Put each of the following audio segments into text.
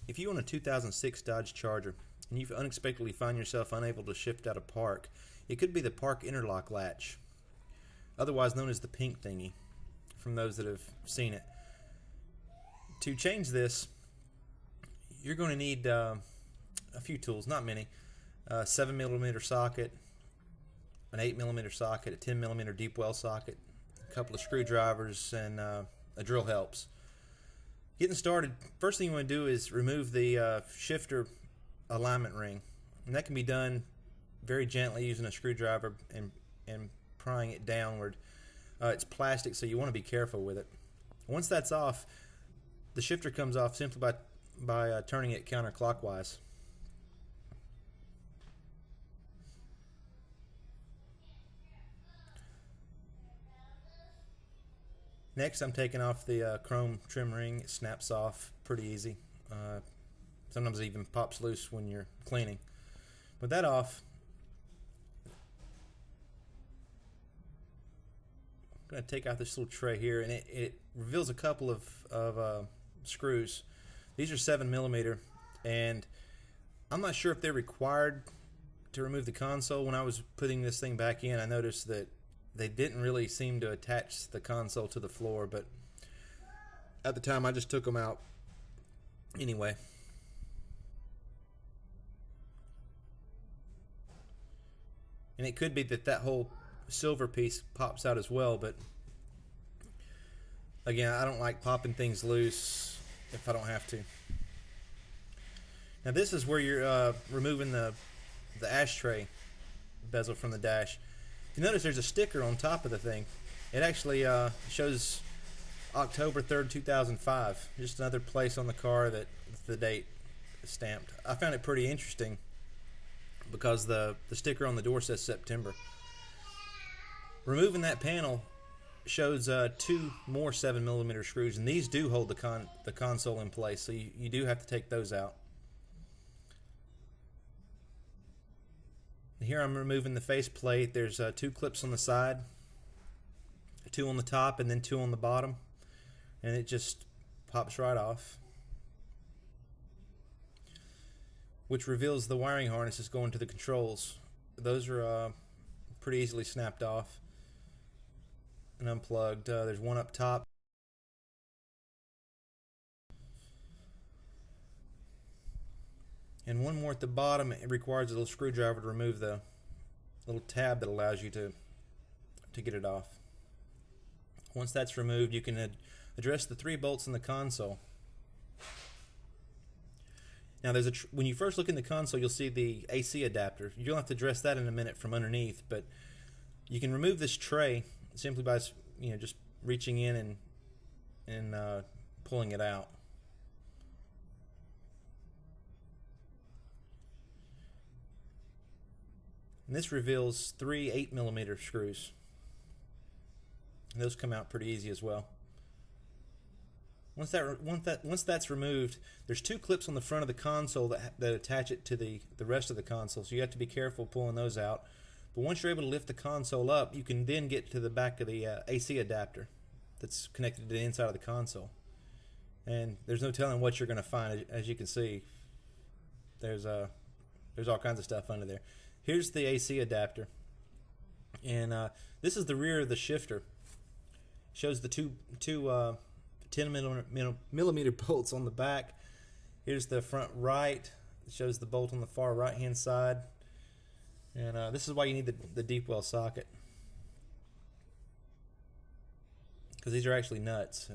If you own a 2006 Dodge Charger and you unexpectedly find yourself unable to shift out of park, it could be the park interlock latch, otherwise known as the pink thingy, from those that have seen it. To change this, you're going to need a few tools, not many. A 7mm socket, an 8mm socket, a 10mm deep well socket, a couple of screwdrivers, and a drill helps. Getting started, first thing you want to do is remove the shifter alignment ring, and that can be done very gently using a screwdriver and prying it downward. It's plastic, so you want to be careful with it. Once that's off, the shifter comes off simply by turning it counterclockwise. Next, I'm taking off the chrome trim ring. It snaps off pretty easy. Sometimes it even pops loose when you're cleaning. With that off, I'm going to take out this little tray here, and it reveals a couple of screws. These are 7mm, and I'm not sure if they're required to remove the console. When I was putting this thing back in, I noticed that they didn't really seem to attach the console to the floor, but at the time I just took them out anyway. And it could be that whole silver piece pops out as well, but again, I don't like popping things loose if I don't have to. Now this is where you're removing the ashtray bezel from the dash. You notice there's a sticker on top of the thing. It actually shows October 3rd, 2005. Just another place on the car that the date is stamped. I found it pretty interesting because the sticker on the door says September. Removing that panel shows two more 7mm screws, and these do hold the console in place, so you do have to take those out. Here I'm removing the faceplate. There's two clips on the side, two on the top, and then two on the bottom, and it just pops right off, which reveals the wiring harnesses going to the controls. Those are pretty easily snapped off and unplugged. There's one up top. And one more at the bottom. It requires a little screwdriver to remove the little tab that allows you to get it off. Once that's removed, you can address the 3 bolts in the console. Now, when you first look in the console, you'll see the AC adapter. You'll have to address that in a minute from underneath, but you can remove this tray simply by just reaching in and pulling it out. And this reveals 3 8mm screws. And those come out pretty easy as well. Once that's removed, there's 2 clips on the front of the console that attach it to the rest of the console, so you have to be careful pulling those out. But once you're able to lift the console up, you can then get to the back of the AC adapter that's connected to the inside of the console. And there's no telling what you're going to find. As you can see, there's all kinds of stuff under there. Here's the AC adapter, and this is the rear of the shifter. Shows the two 10mm bolts on the back. Here's the front right. It shows the bolt on the far right hand side, and this is why you need the deep well socket, because these are actually nuts.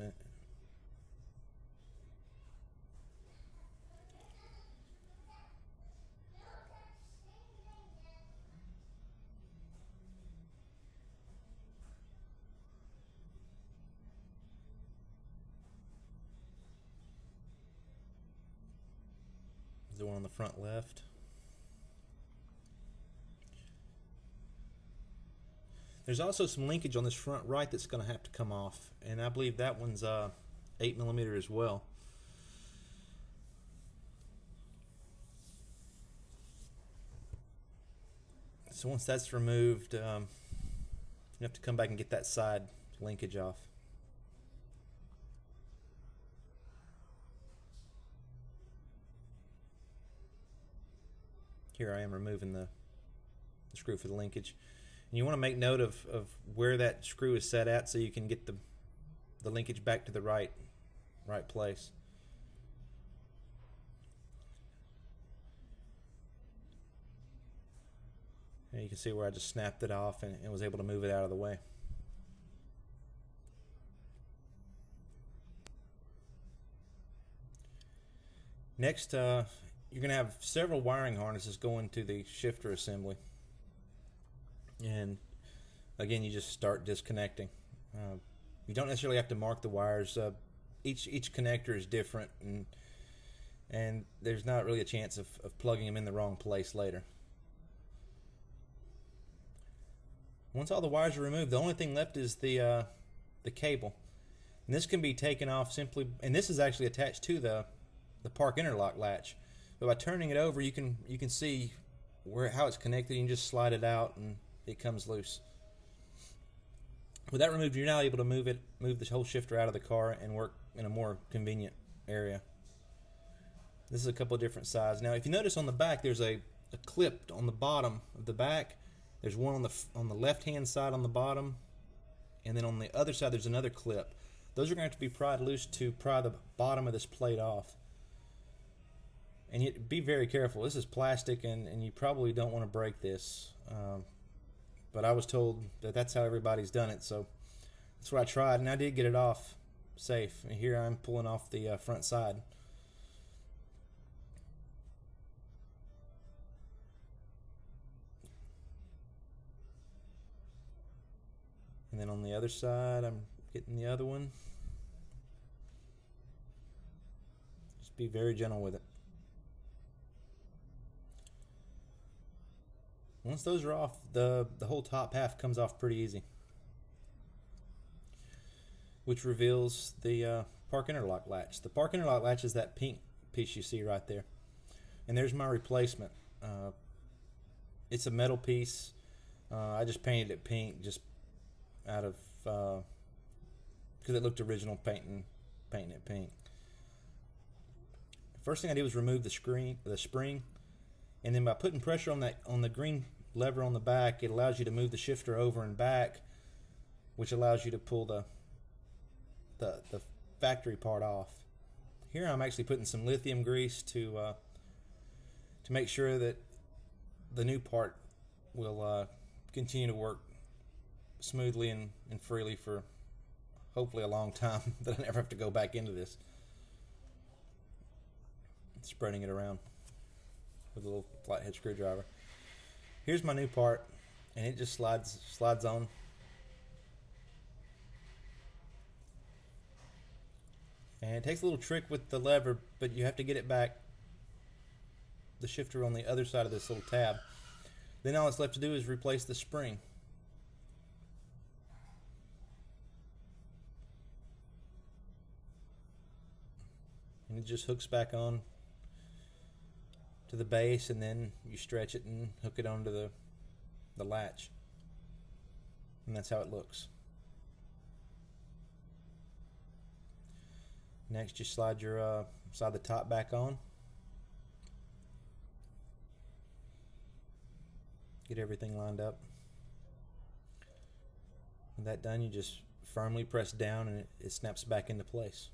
The one on the front left. There's also some linkage on this front right that's going to have to come off, and I believe that one's 8mm as well. So once that's removed, you have to come back and get that side linkage off. Here I am removing the screw for the linkage. And you want to make note of where that screw is set at so you can get the linkage back to the right place. And you can see where I just snapped it off and was able to move it out of the way. Next, you're going to have several wiring harnesses going to the shifter assembly. And again, you just start disconnecting. You don't necessarily have to mark the wires. Each connector is different, and there's not really a chance of plugging them in the wrong place later. Once all the wires are removed, the only thing left is the cable. And this can be taken off simply, and this is actually attached to the park interlock latch. But by turning it over, you can see how it's connected. You can just slide it out and it comes loose. With that removed, you're now able to move the whole shifter out of the car and work in a more convenient area. This is a couple of different sizes. Now, if you notice on the back, there's a clip on the bottom of the back. There's one on the left-hand side on the bottom, and then on the other side there's another clip. Those are going to have to be pried loose to pry the bottom of this plate off. And you be very careful. This is plastic, and you probably don't want to break this. But I was told that that's how everybody's done it, so that's what I tried, and I did get it off safe. And here I'm pulling off the front side. And then on the other side, I'm getting the other one. Just be very gentle with it. Once those are off, the whole top half comes off pretty easy, which reveals the park interlock latch. The park interlock latch is that pink piece you see right there. And there's my replacement. It's a metal piece. I just painted it pink just out of because it looked original painting it pink. First thing I did was remove the spring, and then by putting pressure on the green lever on the back, it allows you to move the shifter over and back, which allows you to pull the factory part off. Here I'm actually putting some lithium grease to make sure that the new part will continue to work smoothly and freely for hopefully a long time, that I never have to go back into this. Spreading it around with a little flathead screwdriver. Here's my new part, and it just slides on. And it takes a little trick with the lever, but you have to get it back, the shifter on the other side of this little tab. Then all that's left to do is replace the spring. And it just hooks back on to the base, and then you stretch it and hook it onto the latch. And that's how it looks. Next, you slide the top back on. Get everything lined up. With that done, you just firmly press down and it snaps back into place.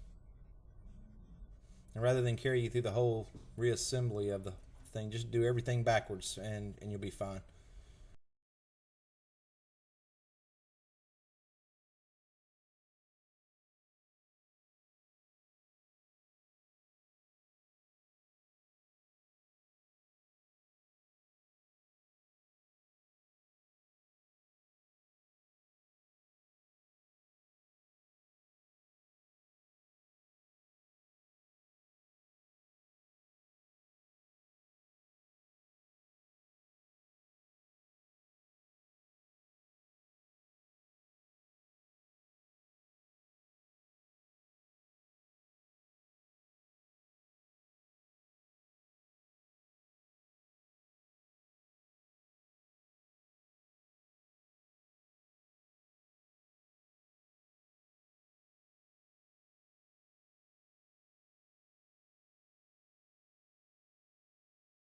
And rather than carry you through the whole reassembly of the thing, just do everything backwards and you'll be fine.